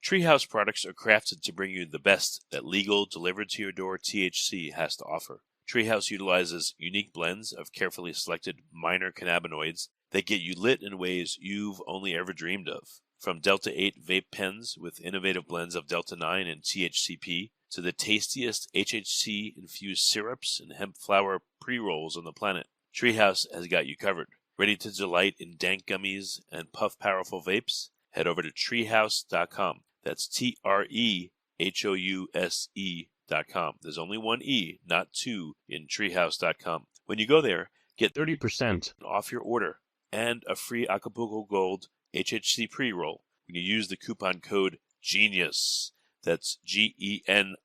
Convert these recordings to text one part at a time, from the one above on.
Treehouse products are crafted to bring you the best that legal, delivered-to-your-door THC has to offer. Treehouse utilizes unique blends of carefully selected minor cannabinoids that get you lit in ways you've only ever dreamed of. From Delta 8 vape pens with innovative blends of Delta 9 and THCP, to the tastiest HHC-infused syrups and hemp flower pre-rolls on the planet, Treehouse has got you covered. Ready to delight in dank gummies and puff powerful vapes? Head over to treehouse.com. That's TREHOUSE.com. There's only one E, not two, in treehouse.com. When you go there, get 30% off your order and a free Acapulco Gold HHC pre-roll when you use the coupon code GENIUS. That's GENIUS.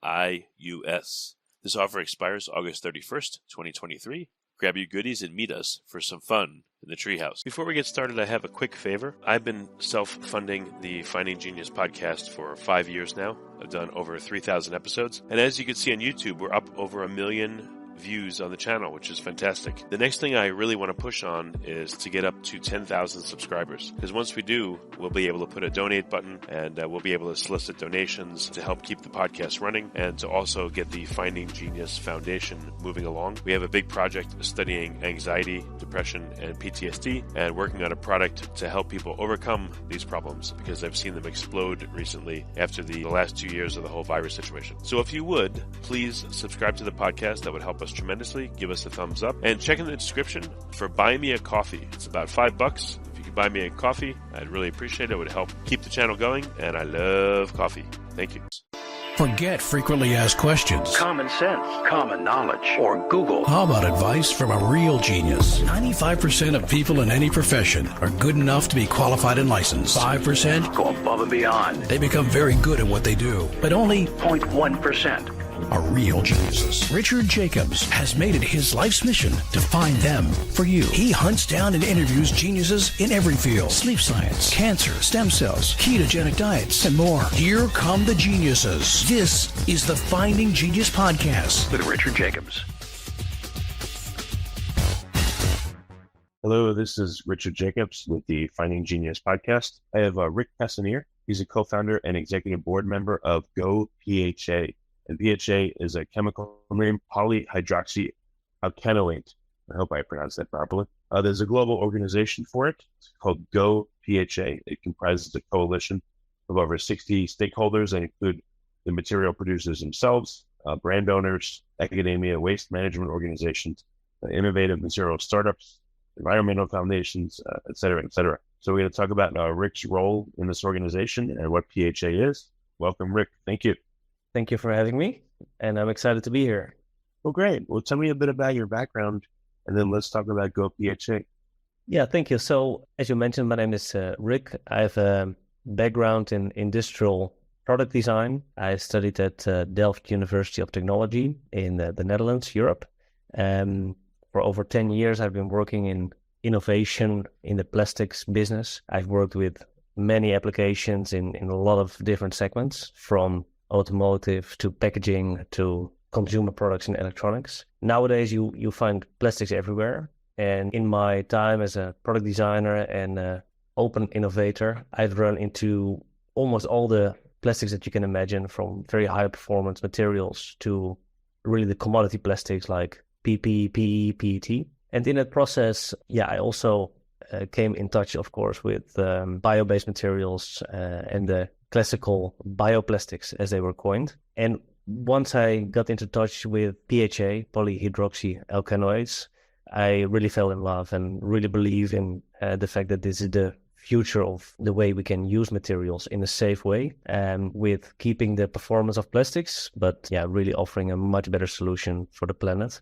This offer expires August 31st, 2023. Grab your goodies and meet us for some fun in the Treehouse. Before we get started, I have a quick favor. I've been self-funding the Finding Genius podcast for 5 years now. I've done over 3,000 episodes. And as you can see on YouTube, we're up over 1 million views on the channel, which is fantastic. The next thing I really want to push on is to get up to 10,000 subscribers, because once we do, we'll be able to put a donate button, and we'll be able to solicit donations to help keep the podcast running and to also get the Finding Genius Foundation moving along. We have a big project studying anxiety, depression, and PTSD, and working on a product to help people overcome these problems, because I've seen them explode recently after the last 2 years of the whole virus situation. So if you would, please subscribe to the podcast. That would help us tremendously. Give us a thumbs up and check in the description for Buy Me a Coffee. It's about $5. If you could buy me a coffee, I'd really appreciate it. It would help keep the channel going, and I love coffee. Thank you. Forget frequently asked questions, common sense, common knowledge, or Google. How about advice from a real genius? 95% of people in any profession are good enough to be qualified and licensed. 5% go above and beyond. They become very good at what they do, but only 0.1% are real geniuses. Richard Jacobs has made it his life's mission to find them for you. He hunts down and interviews geniuses in every field: sleep science, cancer, stem cells, ketogenic diets, and more. Here come the geniuses. This is the Finding Genius Podcast with Richard Jacobs. Hello, this is Richard Jacobs with the Finding Genius Podcast. I have Rick Passenier. He's a co-founder and executive board member of Go PHA. And PHA is a chemical name, polyhydroxyalkanoate. I hope I pronounced that properly. There's a global organization for it. It's called Go PHA. It comprises a coalition of over 60 stakeholders that include the material producers themselves, brand owners, academia, waste management organizations, innovative material startups, environmental foundations, et cetera, et cetera. So we're going to talk about Rick's role in this organization and what PHA is. Welcome, Rick. Thank you. Thank you for having me, and I'm excited to be here. Well, great. Well, tell me a bit about your background, and then let's talk about Go PHA. Yeah, thank you. So, as you mentioned, my name is Rick. I have a background in industrial product design. I studied at Delft University of Technology in the Netherlands, Europe. For over 10 years, I've been working in innovation in the plastics business. I've worked with many applications in a lot of different segments, from automotive to packaging to consumer products and electronics. Nowadays, you find plastics everywhere. And in my time as a product designer and open innovator, I've run into almost all the plastics that you can imagine, from very high performance materials to really the commodity plastics like PP, PE, PET. And in that process, I also came in touch, of course, with bio-based materials and the classical bioplastics, as they were coined. And once I got into touch with PHA, polyhydroxyalkanoates, I really fell in love and really believe in the fact that this is the future of the way we can use materials in a safe way, with keeping the performance of plastics, but really offering a much better solution for the planet.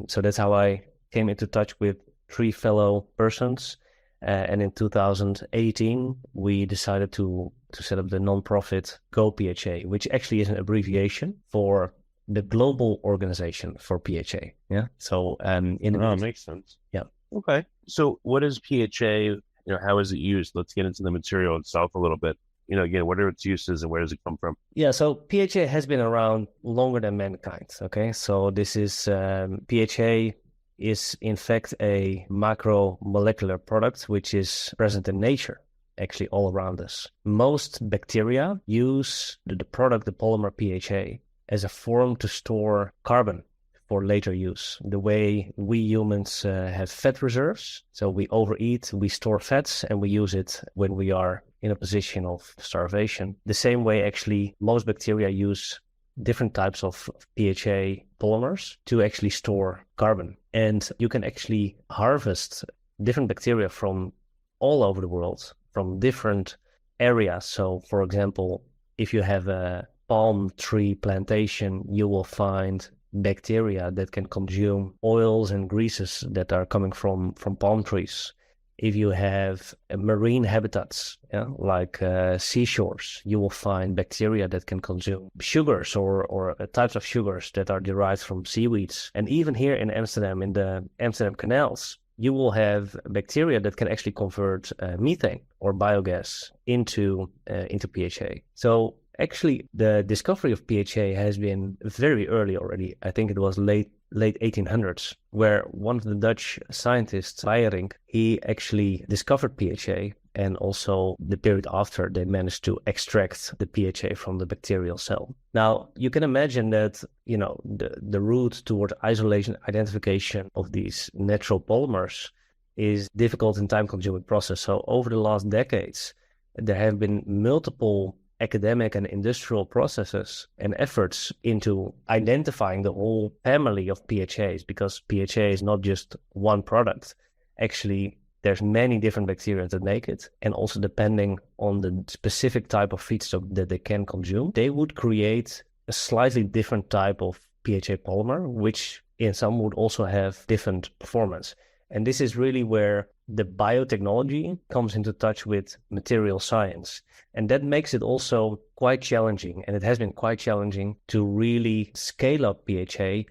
So that's how I came into touch with 3 fellow persons. And in 2018, we decided to set up the nonprofit Go PHA, which actually is an abbreviation for the global organization for PHA. Yeah. So makes sense. Yeah. Okay. So what is PHA? How is it used? Let's get into the material itself a little bit. Again, what are its uses and where does it come from? Yeah. So PHA has been around longer than mankind. Okay. So this is PHA is in fact a macromolecular product which is present in nature. actually all around us. Most bacteria use the product, the polymer PHA, as a form to store carbon for later use. The way we humans have fat reserves, so we overeat, we store fats, and we use it when we are in a position of starvation. The same way, actually, most bacteria use different types of PHA polymers to actually store carbon. And you can actually harvest different bacteria from all over the world, from different areas. So, for example, if you have a palm tree plantation, you will find bacteria that can consume oils and greases that are coming from palm trees. If you have marine habitats, like seashores, you will find bacteria that can consume sugars or types of sugars that are derived from seaweeds. And even here in Amsterdam, in the Amsterdam canals, you will have bacteria that can actually convert methane or biogas into PHA. So actually, the discovery of PHA has been very early already. I think it was late 1800s, where one of the Dutch scientists, Weyrink, he actually discovered PHA, and also the period after they managed to extract the PHA from the bacterial cell. Now, you can imagine that, the route toward isolation, identification of these natural polymers is difficult and time-consuming process. So over the last decades, there have been multiple academic and industrial processes and efforts into identifying the whole family of PHAs, because PHA is not just one product. Actually, there's many different bacteria that make it, and also depending on the specific type of feedstock that they can consume, they would create a slightly different type of PHA polymer, which in some would also have different performance. And this is really where the biotechnology comes into touch with material science. And that makes it also quite challenging. And it has been quite challenging to really scale up PHA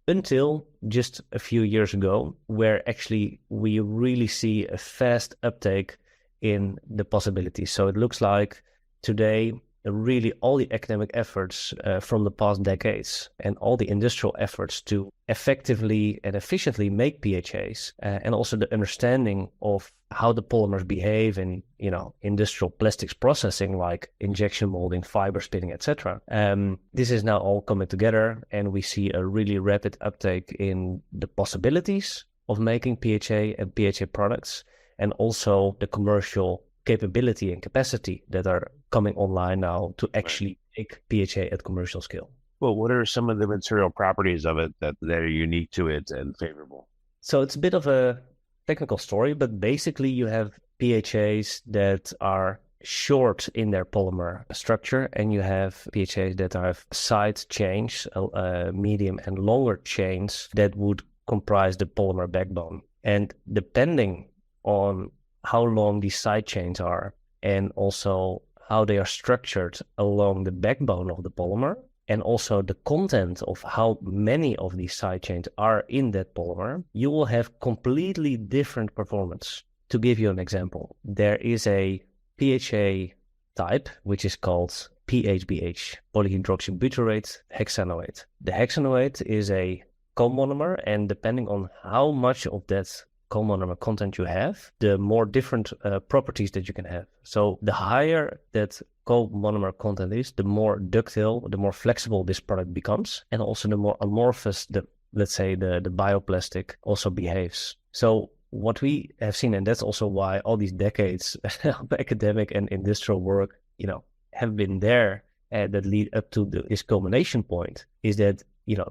until just a few years ago, where actually we really see a fast uptake in the possibilities. So it looks like today, really all the academic efforts from the past decades and all the industrial efforts to effectively and efficiently make PHAs, and also the understanding of how the polymers behave in industrial plastics processing like injection molding, fiber spinning, etc. This is now all coming together, and we see a really rapid uptake in the possibilities of making PHA and PHA products, and also the commercial capability and capacity that are coming online now to actually make PHA at commercial scale. Well, what are some of the material properties of it that are unique to it and favorable? So it's a bit of a technical story, but basically you have PHAs that are short in their polymer structure, and you have PHAs that have side chains, medium and longer chains that would comprise the polymer backbone. And depending on how long these side chains are, and also how they are structured along the backbone of the polymer, and also the content of how many of these side chains are in that polymer, you will have completely different performance. To give you an example, there is a PHA type, which is called PHBH, polyhydroxybutyrate hexanoate. The hexanoate is a comonomer, and depending on how much of that comonomer content you have, the more different properties that you can have. So the higher that comonomer content is, the more ductile, the more flexible this product becomes, and also the more amorphous the bioplastic also behaves. So what we have seen, and that's also why all these decades of academic and industrial work, have been there that lead up to this culmination point, is that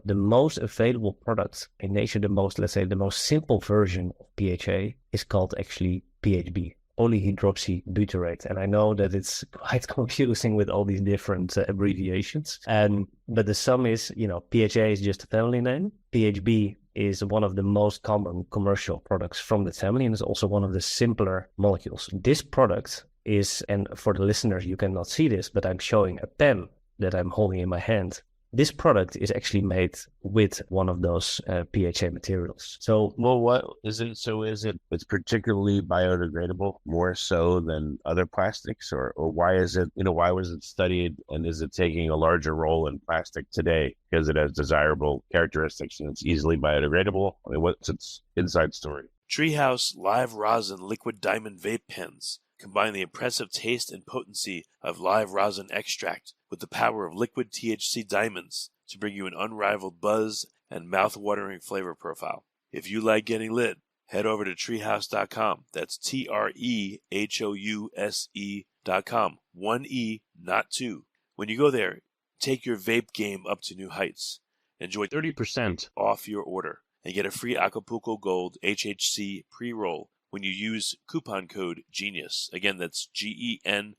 the most available product in nature, the most simple version of PHA is called actually PHB, polyhydroxybutyrate. And I know that it's quite confusing with all these different abbreviations. But the sum is, PHA is just a family name. PHB is one of the most common commercial products from the family, and is also one of the simpler molecules. This product is, and for the listeners, you cannot see this, but I'm showing a pen that I'm holding in my hand. This product is actually made with one of those PHA materials. So, well, what is it? So, it's particularly biodegradable more so than other plastics, or why is it? Why was it studied, and is it taking a larger role in plastic today because it has desirable characteristics and it's easily biodegradable? I mean, what's its inside story? Treehouse Live Rosin Liquid Diamond Vape Pens Combine the impressive taste and potency of live rosin extract with the power of liquid THC diamonds to bring you an unrivaled buzz and mouth-watering flavor profile. If you like getting lit, head over to treehouse.com. That's TREHOUSE.com. 1E, not 2. When you go there, take your vape game up to new heights. Enjoy 30% off your order and get a free Acapulco Gold HHC pre-roll when you use coupon code GENIUS. Again, that's GENIUS.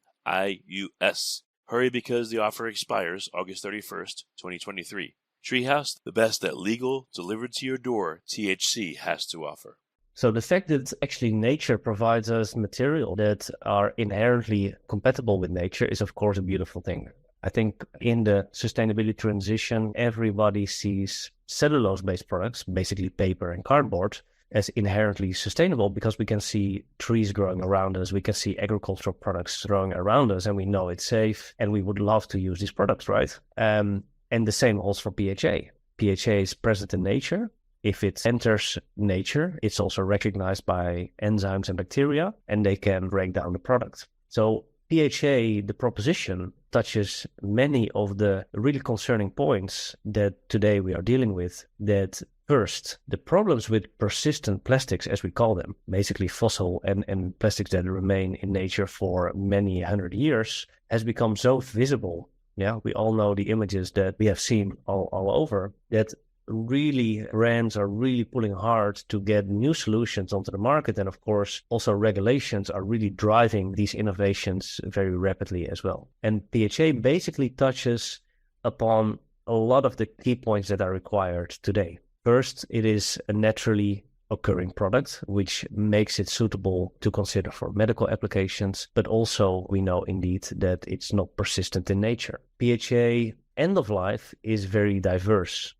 Hurry because the offer expires August 31st, 2023. Treehouse, the best that legal, delivered to your door THC has to offer. So the fact that actually nature provides us material that are inherently compatible with nature is of course a beautiful thing. I think in the sustainability transition, everybody sees cellulose-based products, basically paper and cardboard, as inherently sustainable because we can see trees growing around us, we can see agricultural products growing around us, and we know it's safe, and we would love to use these products, right? And the same holds for PHA. PHA is present in nature. If it enters nature, it's also recognized by enzymes and bacteria, and they can break down the product. So PHA, the proposition, touches many of the really concerning points that today we are dealing with. That first, the problems with persistent plastics, as we call them, basically fossil and plastics that remain in nature for many 100 years, has become so visible. Yeah, we all know the images that we have seen all over, that really brands are really pulling hard to get new solutions onto the market. And of course, also regulations are really driving these innovations very rapidly as well. And PHA basically touches upon a lot of the key points that are required today. First, it is a naturally occurring product, which makes it suitable to consider for medical applications. But also we know indeed that it's not persistent in nature. PHA end of life is very diverse.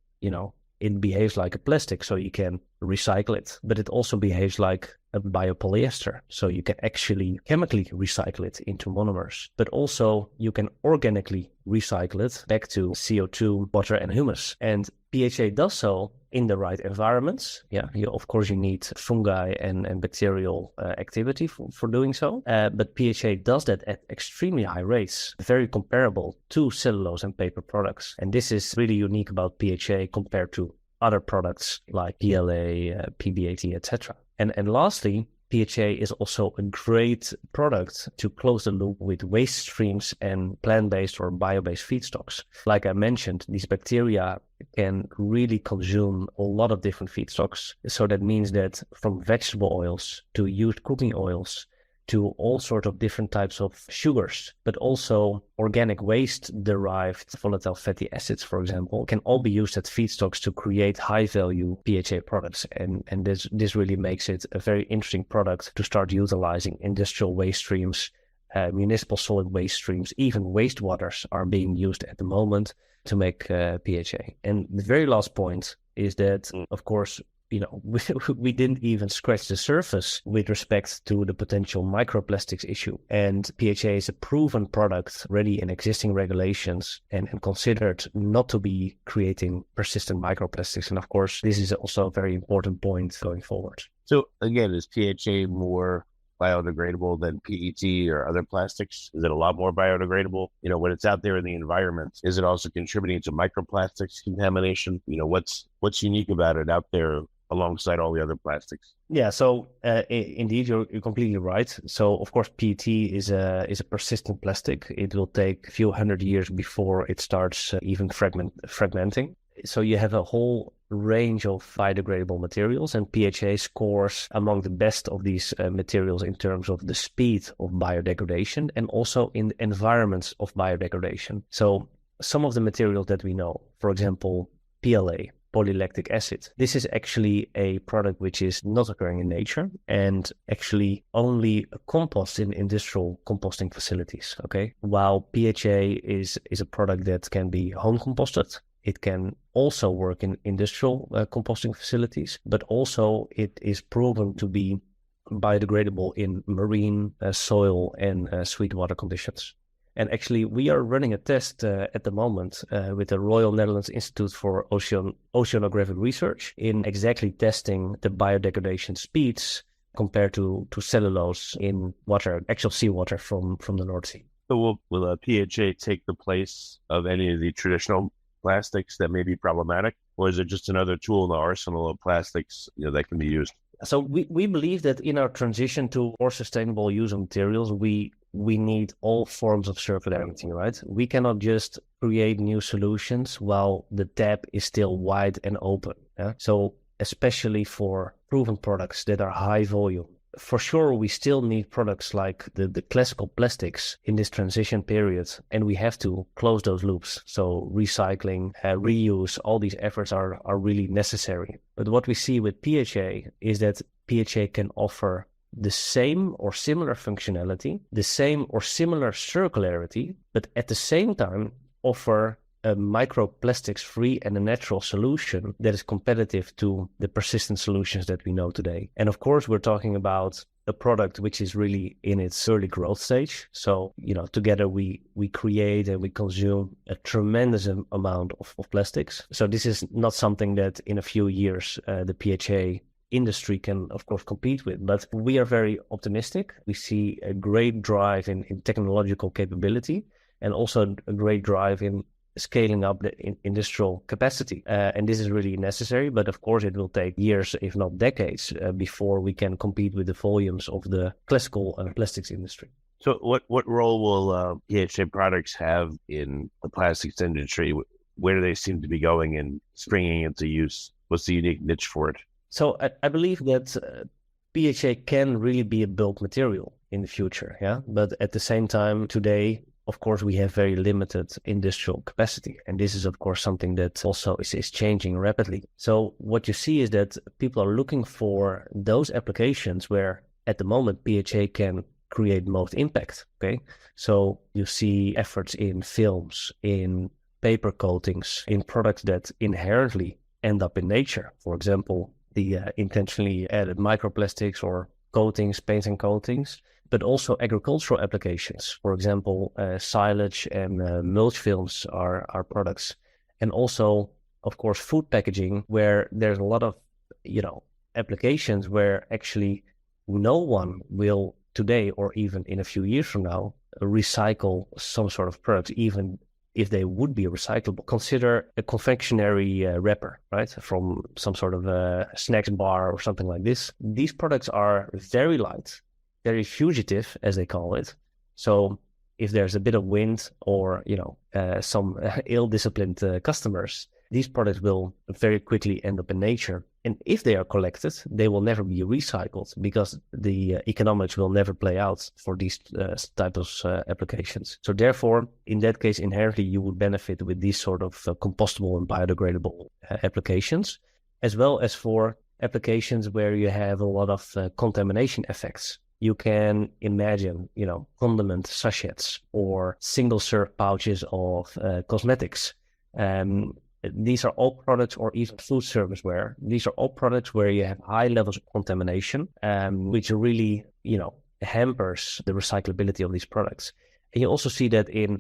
It behaves like a plastic, so you can recycle it, but it also behaves like a biopolyester, so you can actually chemically recycle it into monomers, but also you can organically recycle it back to CO2, water, and humus. And PHA does so in the right environments. Yeah, of course you need fungi and bacterial activity for doing so, but PHA does that at extremely high rates, very comparable to cellulose and paper products. And this is really unique about PHA compared to other products like PLA, PBAT, etc. And lastly, PHA is also a great product to close the loop with waste streams and plant-based or bio-based feedstocks. Like I mentioned, these bacteria can really consume a lot of different feedstocks. So that means that from vegetable oils to used cooking oils to all sorts of different types of sugars, but also organic waste-derived volatile fatty acids, for example, can all be used as feedstocks to create high-value PHA products. And this really makes it a very interesting product to start utilizing. Industrial waste streams, municipal solid waste streams, even wastewaters are being used at the moment to make PHA. And the very last point is that, of course, we didn't even scratch the surface with respect to the potential microplastics issue. And PHA is a proven product already in existing regulations and considered not to be creating persistent microplastics. And of course, this is also a very important point going forward. So again, is PHA more biodegradable than PET or other plastics? Is it a lot more biodegradable? When it's out there in the environment, is it also contributing to microplastics contamination? What's unique about it out there alongside all the other plastics? Yeah, so indeed, you're completely right. So of course, PET is a persistent plastic. It will take a few hundred years before it starts even fragmenting. So you have a whole range of biodegradable materials, and PHA scores among the best of these materials in terms of the speed of biodegradation and also in the environments of biodegradation. So some of the materials that we know, for example, PLA, polylactic acid. This is actually a product which is not occurring in nature and actually only compost in industrial composting facilities, okay? While PHA is a product that can be home composted. It can also work in industrial composting facilities, but also it is proven to be biodegradable in marine, soil, and sweet-water conditions. And actually, we are running a test at the moment with the Royal Netherlands Institute for Oceanographic Research in exactly testing the biodegradation speeds compared to cellulose in water, actual seawater from the North Sea. So will PHA take the place of any of the traditional plastics that may be problematic, or is it just another tool in the arsenal of plastics that can be used? So we believe that in our transition to more sustainable use of materials, we need all forms of circularity, right? We cannot just create new solutions while the tap is still wide and open. Yeah? So especially for proven products that are high volume, for sure, we still need products like the classical plastics in this transition period, and we have to close those loops. So recycling, reuse, all these efforts are really necessary. But what we see with PHA is that PHA can offer the same or similar functionality, the same or similar circularity, but at the same time offer a microplastics-free and a natural solution that is competitive to the persistent solutions that we know today. And of course, we're talking about a product which is really in its early growth stage. So, together we create and we consume a tremendous amount of plastics. So this is not something that in a few years the PHA industry can, of course, compete with. But we are very optimistic. We see a great drive in technological capability and also a great drive in scaling up the industrial capacity. And this is really necessary, but of course it will take years, if not decades, before we can compete with the volumes of the classical plastics industry. So what role will PHA products have in the plastics industry? Where do they seem to be going and springing into use? What's the unique niche for it? So I believe that PHA can really be a bulk material in the future, yeah. But at the same time, today, of course, we have very limited industrial capacity. And this is, of course, something that also is changing rapidly. So what you see is that people are looking for those applications where at the moment PHA can create most impact, okay? So you see efforts in films, in paper coatings, in products that inherently end up in nature. For example, the intentionally added microplastics or coatings, paints and coatings, but also agricultural applications. For example, silage and mulch films are products. And also, of course, food packaging, where there's a lot of, applications where actually no one will today or even in a few years from now recycle some sort of product, even if they would be recyclable. Consider a confectionery wrapper, right? From some sort of a snacks bar or something like this. These products are very light, very fugitive, as they call it. So if there's a bit of wind or, some ill-disciplined customers, these products will very quickly end up in nature. And if they are collected, they will never be recycled because the economics will never play out for these types of applications. So therefore, in that case, inherently, you would benefit with these sort of compostable and biodegradable applications, as well as for applications where you have a lot of contamination effects. You can imagine, condiment sachets or single-serve pouches of cosmetics. These are all products, or even food serviceware. These are all products where you have high levels of contamination, which really, hampers the recyclability of these products. And you also see that in,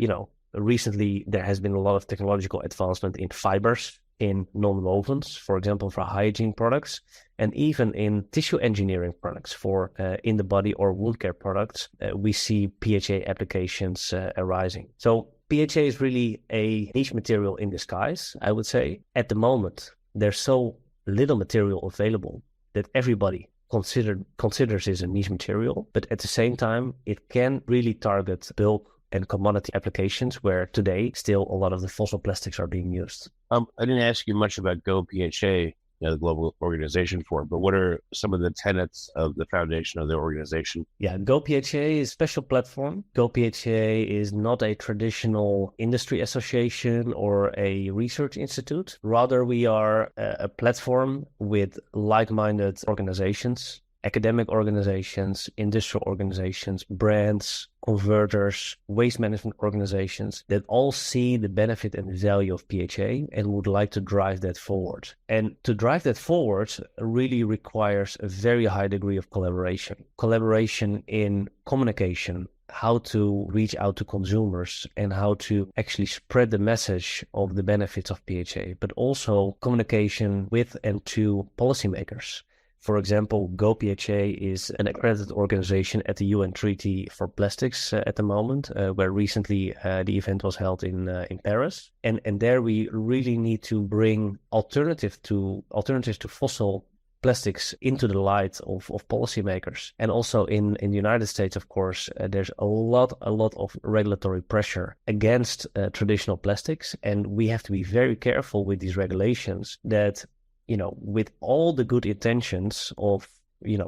recently there has been a lot of technological advancement in fibers, in non-wovens, for example, for hygiene products, and even in tissue engineering products for in the body or wound care products, we see PHA applications arising. So PHA is really a niche material in disguise, I would say. At the moment, there's so little material available that everybody considers it a niche material, but at the same time, it can really target bulk and commodity applications where today still a lot of the fossil plastics are being used. I didn't ask you much about Go PHA, the global organization for it, but what are some of the tenets of the foundation of the organization? Yeah, Go PHA is a special platform. Go PHA is not a traditional industry association or a research institute. Rather, we are a platform with like-minded organizations, academic organizations, industrial organizations, brands, converters, waste management organizations that all see the benefit and the value of PHA and would like to drive that forward. And to drive that forward really requires a very high degree of collaboration. Collaboration in communication, how to reach out to consumers and how to actually spread the message of the benefits of PHA, but also communication with and to policymakers. For example, GoPHA is an accredited organization at the UN Treaty for Plastics at the moment, where recently the event was held in Paris. And there we really need to bring alternatives to fossil plastics into the light of policymakers. And also in the United States, of course, there's a lot of regulatory pressure against traditional plastics. And we have to be very careful with these regulations that, with all the good intentions of,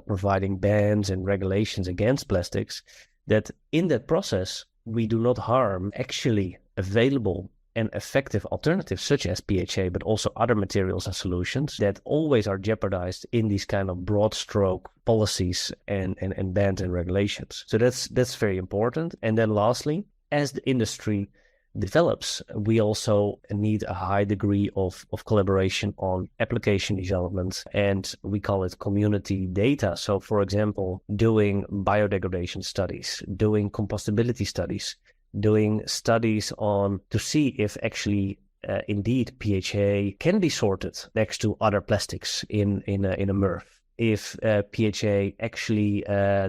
providing bans and regulations against plastics, that in that process, we do not harm actually available and effective alternatives such as PHA, but also other materials and solutions that always are jeopardized in these kind of broad stroke policies and bans and regulations. So that's very important. And then lastly, as the industry develops, we also need a high degree of collaboration on application development, and we call it community data. So for example, doing biodegradation studies, doing compostability studies, doing studies to see if actually indeed PHA can be sorted next to other plastics in a MRF. If PHA actually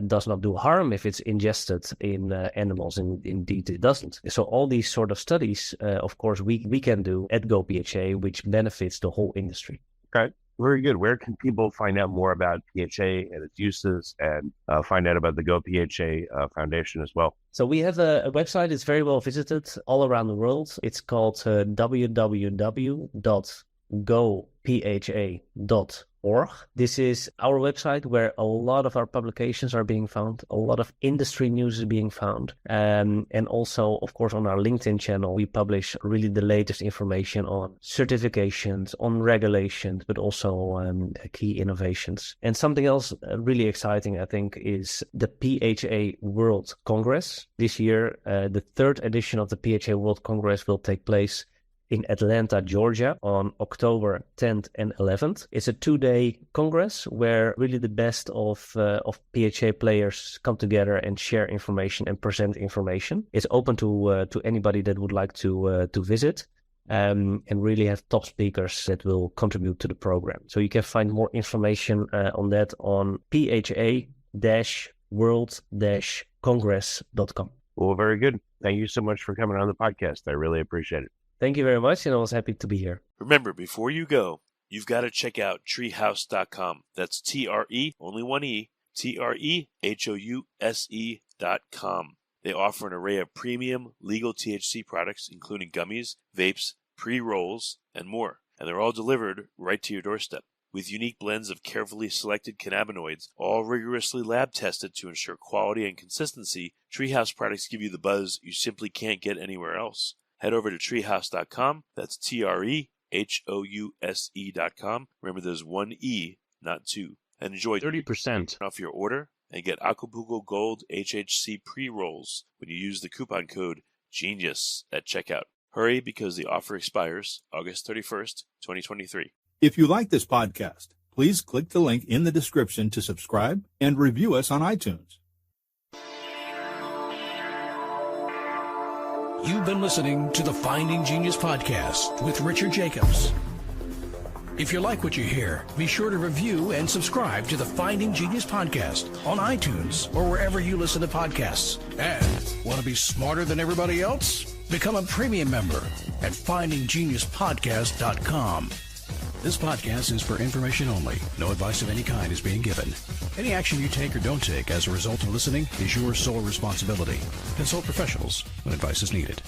does not do harm if it's ingested in animals, and indeed it doesn't. So all these sort of studies, of course, we can do at GoPHA, which benefits the whole industry. Okay. Very good. Where can people find out more about PHA and its uses, and find out about the GoPHA Foundation as well? So we have a website. It's very well visited all around the world. It's called www.gopha.org. This is our website where a lot of our publications are being found, a lot of industry news is being found. And also, of course, on our LinkedIn channel, we publish really the latest information on certifications, on regulations, but also key innovations. And something else really exciting, I think, is the PHA World Congress. This year, the third edition of the PHA World Congress will take place in Atlanta, Georgia on October 10th and 11th. It's a 2-day congress where really the best of PHA players come together and share information and present information. It's open to anybody that would like to visit, and really have top speakers that will contribute to the program. So you can find more information on that on pha-world-congress.com. Well, very good. Thank you so much for coming on the podcast. I really appreciate it. Thank you very much, and I was happy to be here. Remember, before you go, you've got to check out treehouse.com. That's TRE, only one E, TREHOUSE.com. They offer an array of premium legal THC products, including gummies, vapes, pre-rolls, and more. And they're all delivered right to your doorstep. With unique blends of carefully selected cannabinoids, all rigorously lab tested to ensure quality and consistency, Treehouse products give you the buzz you simply can't get anywhere else. Head over to treehouse.com. That's TREHOUSE.com. Remember, there's one E, not two. And enjoy 30% off your order and get Acapulco Gold HHC pre-rolls when you use the coupon code GENIUS at checkout. Hurry, because the offer expires August 31st, 2023. If you like this podcast, please click the link in the description to subscribe and review us on iTunes. You've been listening to the Finding Genius podcast with Richard Jacobs. If you like what you hear, be sure to review and subscribe to the Finding Genius podcast on iTunes or wherever you listen to podcasts. And want to be smarter than everybody else? Become a premium member at findinggeniuspodcast.com. This podcast is for information only. No advice of any kind is being given. Any action you take or don't take as a result of listening is your sole responsibility. Consult professionals when advice is needed.